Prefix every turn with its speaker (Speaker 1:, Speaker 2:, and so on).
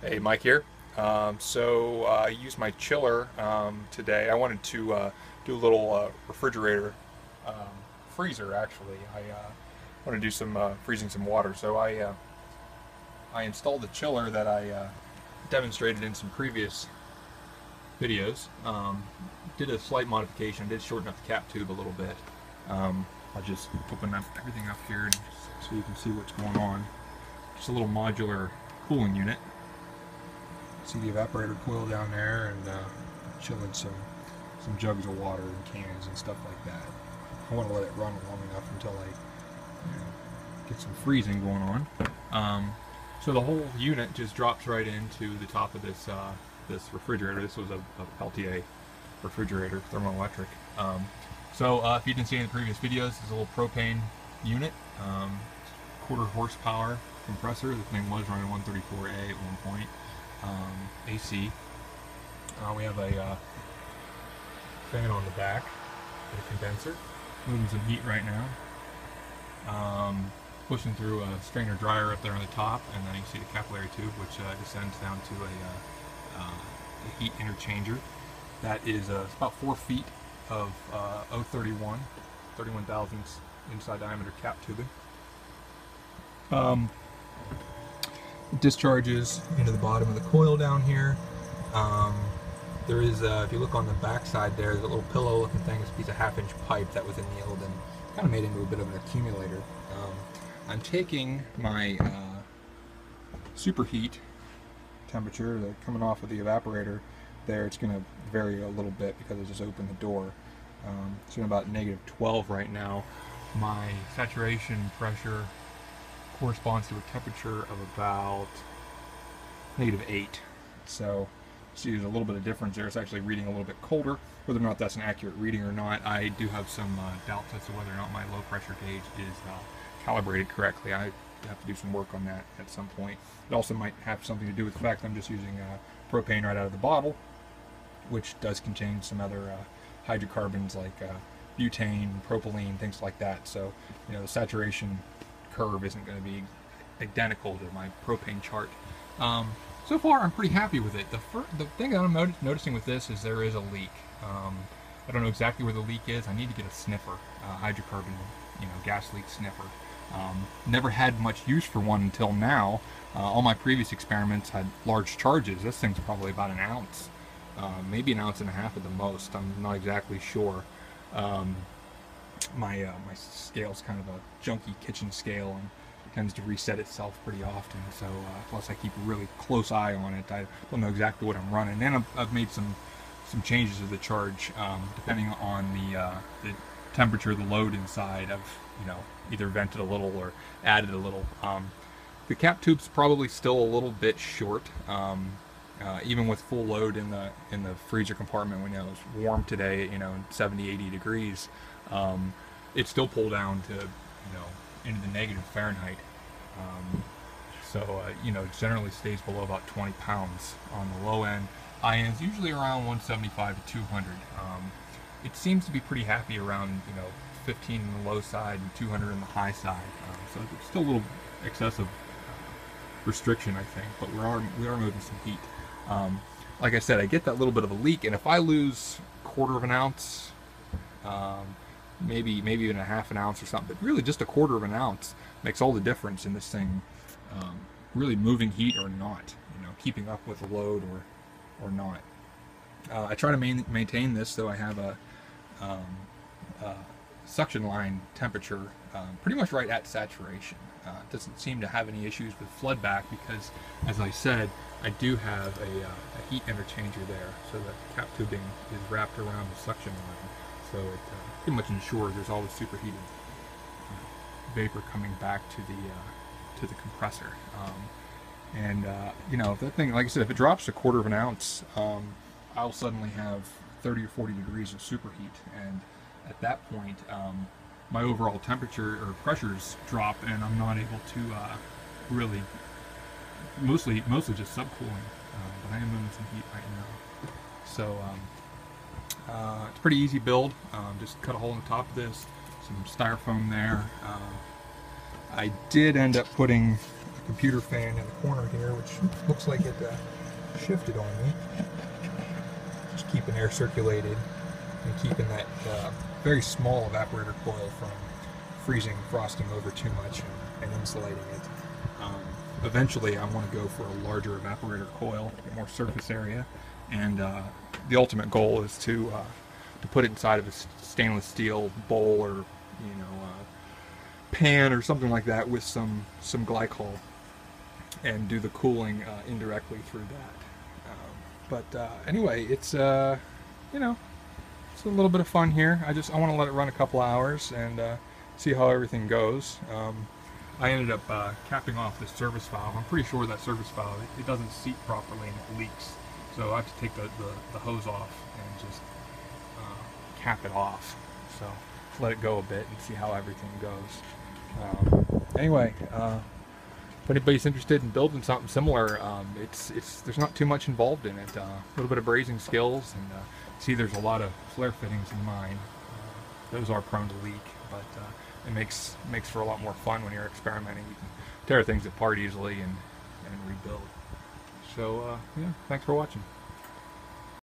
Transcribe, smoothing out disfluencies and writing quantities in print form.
Speaker 1: Hey, Mike here. I used my chiller today. I wanted to do a little refrigerator um, freezer actually. I want to do some freezing some water. I installed the chiller that I demonstrated in some previous videos. Did a slight modification. Did shorten up the cap tube a little bit. I'll just open up everything up here so you can see what's going on. Just a little modular cooling unit. See the evaporator coil down there, and chilling some jugs of water and cans and stuff like that. I want to let it run long enough until I get some freezing going on. So the whole unit just drops right into the top of this refrigerator. This was a LTA refrigerator, thermoelectric. If you didn't see any of the previous videos, this is a little propane unit, quarter horsepower compressor. The thing was running 134A at one point. AC. We have a fan on the back, a condenser, moving some heat right now. Pushing through a strainer dryer up there on the top, and then you see the capillary tube, which descends down to a heat interchanger. That is about 4 feet of 031 thousandths inside diameter cap tubing. Discharges into the bottom of the coil down here. There is, if you look on the back side there's a little pillow looking thing. It's a piece of 1/2-inch pipe that was annealed and kind of made into a bit of an accumulator. I'm taking my superheat temperature coming off of the evaporator there. It's going to vary a little bit because I just opened the door. It's in about -12 right now. My saturation pressure corresponds to a temperature of about -8. So see, there's a little bit of difference there. It's actually reading a little bit colder. Whether or not that's an accurate reading or not, I do have some doubts as to whether or not my low pressure gauge is calibrated correctly. I have to do some work on that at some point. It also might have something to do with the fact that I'm just using propane right out of the bottle, which does contain some other hydrocarbons like butane, propylene, things like that. So, the saturation curve isn't going to be identical to my propane chart. So far, I'm pretty happy with it. The thing that I'm noticing with this is there is a leak. I don't know exactly where the leak is. I need to get a sniffer, hydrocarbon, gas leak sniffer. Never had much use for one until now. All my previous experiments had large charges. This thing's probably about an ounce, maybe an ounce and a half at the most. I'm not exactly sure. My scale's kind of a junky kitchen scale and tends to reset itself pretty often. So plus I keep a really close eye on it. I don't know exactly what I'm running. And I've made some changes to the charge depending on the temperature, the load inside. I've either vented a little or added a little. The cap tube's probably still a little bit short. Even with full load in the freezer compartment, when it was warm today, 70-80 degrees, it still pulled down to into the negative Fahrenheit. It generally stays below about 20 pounds on the low end. High end's usually around 175 to 200. It seems to be pretty happy around 15 on the low side and 200 on the high side. So it's still a little excessive restriction, I think, but we are moving some heat. Like I said, I get that little bit of a leak, and if I lose 1/4 of an ounce, maybe even a 1/2 ounce or something, but really just 1/4 of an ounce makes all the difference in this thing really moving heat or not, keeping up with the load or not. I try to maintain this, so I have a suction line temperature pretty much right at saturation. It doesn't seem to have any issues with flood back because, as I said, I do have a heat interchanger there, so the cap tubing is wrapped around the suction line, so it pretty much ensures there's always superheated vapor coming back to the compressor. If that thing, like I said, if it drops 1/4 of an ounce, I'll suddenly have 30 or 40 degrees of superheat, and at that point, my overall temperature or pressures drop, and I'm not able to really, mostly just subcooling, but I am moving some heat right now. So it's a pretty easy build. Just cut a hole in the top of this, some styrofoam there. I did end up putting a computer fan in the corner here, which looks like it shifted on me. Just keeping air circulated and keeping that very small evaporator coil from freezing, frosting over too much and insulating it. Eventually I want to go for a larger evaporator coil, get more surface area, and the ultimate goal is to put it inside of a stainless steel bowl or pan or something like that with some glycol and do the cooling indirectly through that. Anyway, it's it's a little bit of fun here. I want to let it run a couple hours and see how everything goes. I ended up capping off this service valve. I'm pretty sure that service valve, it doesn't seat properly and it leaks. So I have to take the hose off and just cap it off. So let it go a bit and see how everything goes. Anyway, if anybody's interested in building something similar, there's not too much involved in it. A little bit of brazing skills, and see, there's a lot of flare fittings in mine. Those are prone to leak, but it makes for a lot more fun when you're experimenting. You can tear things apart easily and rebuild. So yeah, thanks for watching.